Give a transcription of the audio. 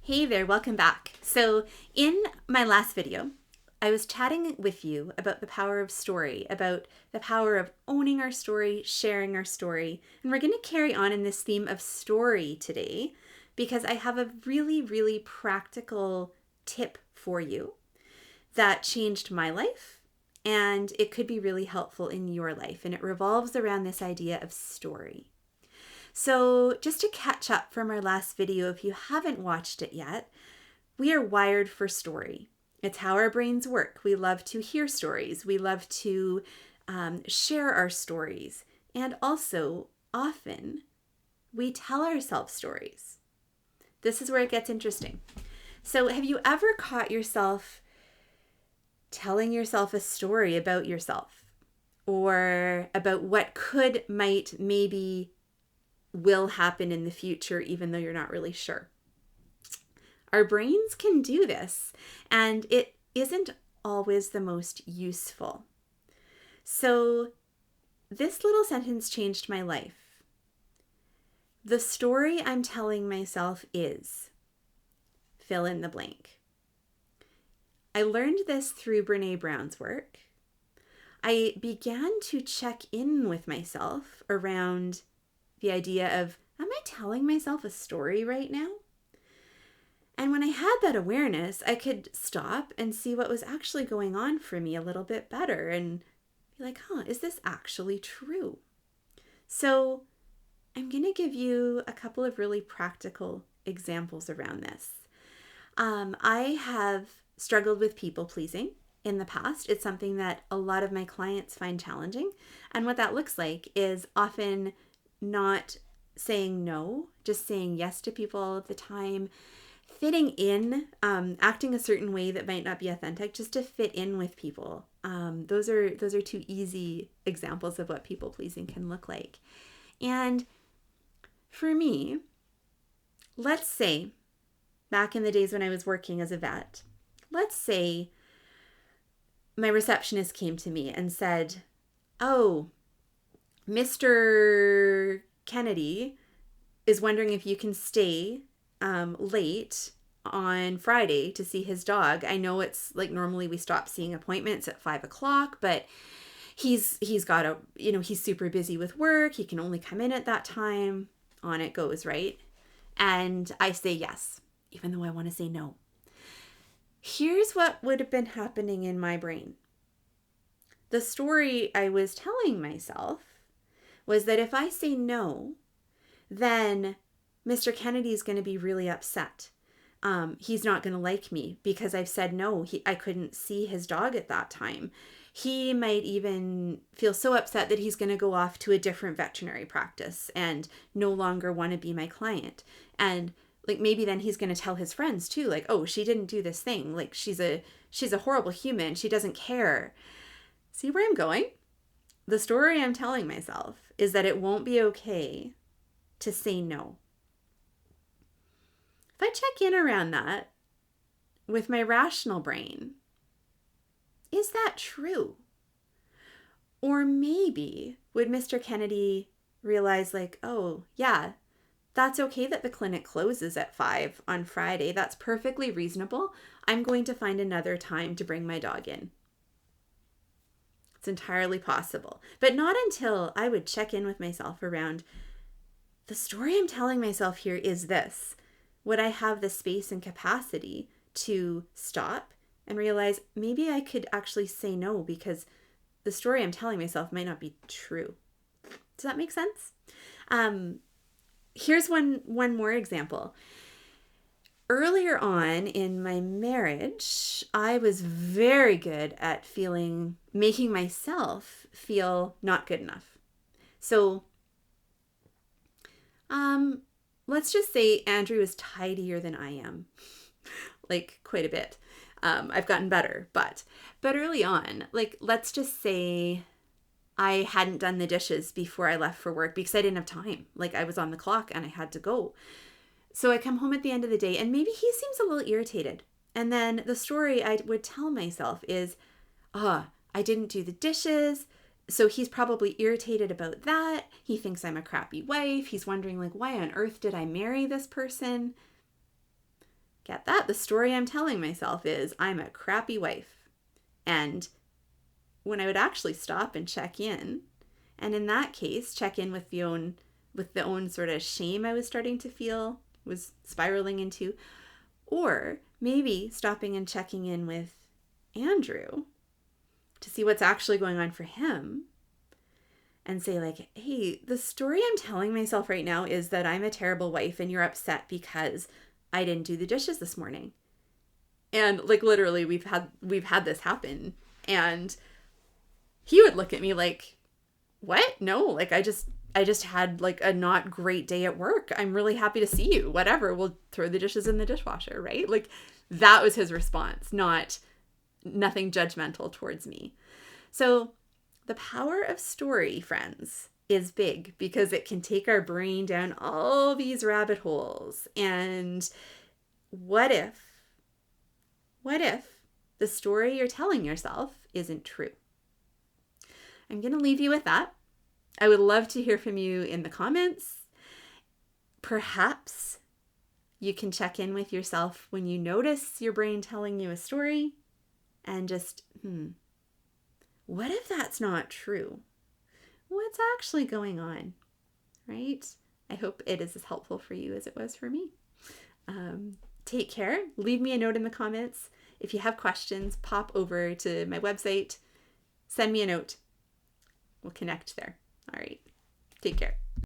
Hey there, welcome back. So in my last video, I was chatting with you about the power of story, about the power of owning our story, sharing our story. And we're going to carry on in this theme of story today because I have a really, really practical tip for you that changed my life and it could be really helpful in your life. And it revolves around this idea of story. So just to catch up from our last video, if you haven't watched it yet, we are wired for story. It's how our brains work. We love to hear stories. We love to share our stories. And also, often, we tell ourselves stories. This is where it gets interesting. So have you ever caught yourself telling yourself a story about yourself? Or about what could, might, maybe will happen in the future, even though you're not really sure? Our brains can do this, and it isn't always the most useful. So this little sentence changed my life. The story I'm telling myself is, fill in the blank. I learned this through Brené Brown's work. I began to check in with myself around the idea of, am I telling myself a story right now? And when I had that awareness, I could stop and see what was actually going on for me a little bit better and be like, is this actually true? So I'm going to give you a couple of really practical examples around this. I have struggled with people pleasing in the past. It's something that a lot of my clients find challenging. And what that looks like is often not saying no, just saying yes to people all of the time, fitting in, acting a certain way that might not be authentic, just to fit in with people. Those are two easy examples of what people pleasing can look like. And for me, let's say back in the days when I was working as a vet, let's say my receptionist came to me and said, "Oh, Mr. Kennedy is wondering if you can stay late on Friday to see his dog. I know it's like normally we stop seeing appointments at 5:00, but he's got he's super busy with work. He can only come in at that time." On it goes, right? And I say yes, even though I want to say no. Here's what would have been happening in my brain. The story I was telling myself was that if I say no, then Mr. Kennedy's going to be really upset. He's not going to like me because I've said no. I couldn't see his dog at that time. He might even feel so upset that he's going to go off to a different veterinary practice and no longer want to be my client. And like maybe then he's going to tell his friends too, like, "Oh, she didn't do this thing. Like she's a horrible human. She doesn't care." See where I'm going? The story I'm telling myself is that it won't be okay to say no. If I check in around that with my rational brain, is that true? Or maybe would Mr. Kennedy realize like, "Oh, yeah, that's okay that the clinic closes at 5 on Friday. That's perfectly reasonable. I'm going to find another time to bring my dog in." It's entirely possible, but not until I would check in with myself around the story I'm telling myself here is this. Would I have the space and capacity to stop and realize maybe I could actually say no because the story I'm telling myself might not be true? Does that make sense? Here's one more example. Earlier on in my marriage, I was very good at making myself feel not good enough. So, let's just say Andrew is tidier than I am, like quite a bit. I've gotten better, but early on, like let's just say I hadn't done the dishes before I left for work because I didn't have time. Like I was on the clock and I had to go. So I come home at the end of the day and maybe he seems a little irritated. And then the story I would tell myself is, I didn't do the dishes. So he's probably irritated about that. He thinks I'm a crappy wife. He's wondering like, why on earth did I marry this person? Get that? The story I'm telling myself is I'm a crappy wife. And when I would actually stop and check in, and in that case, check in with the own sort of shame I was starting to feel, was spiraling into, or maybe stopping and checking in with Andrew to see what's actually going on for him and say like, hey, the story I'm telling myself right now is that I'm a terrible wife and you're upset because I didn't do the dishes this morning. And like literally we've had this happen, and he would look at me like, what? No, like I just had like a not great day at work. I'm really happy to see you. Whatever. We'll throw the dishes in the dishwasher, right? Like that was his response, nothing judgmental towards me. So the power of story, friends, is big because it can take our brain down all these rabbit holes. And what if the story you're telling yourself isn't true? I'm going to leave you with that. I would love to hear from you in the comments. Perhaps you can check in with yourself when you notice your brain telling you a story and just, what if that's not true? What's actually going on, right? I hope it is as helpful for you as it was for me. Take care. Leave me a note in the comments. If you have questions, pop over to my website. Send me a note. We'll connect there. All right. Take care.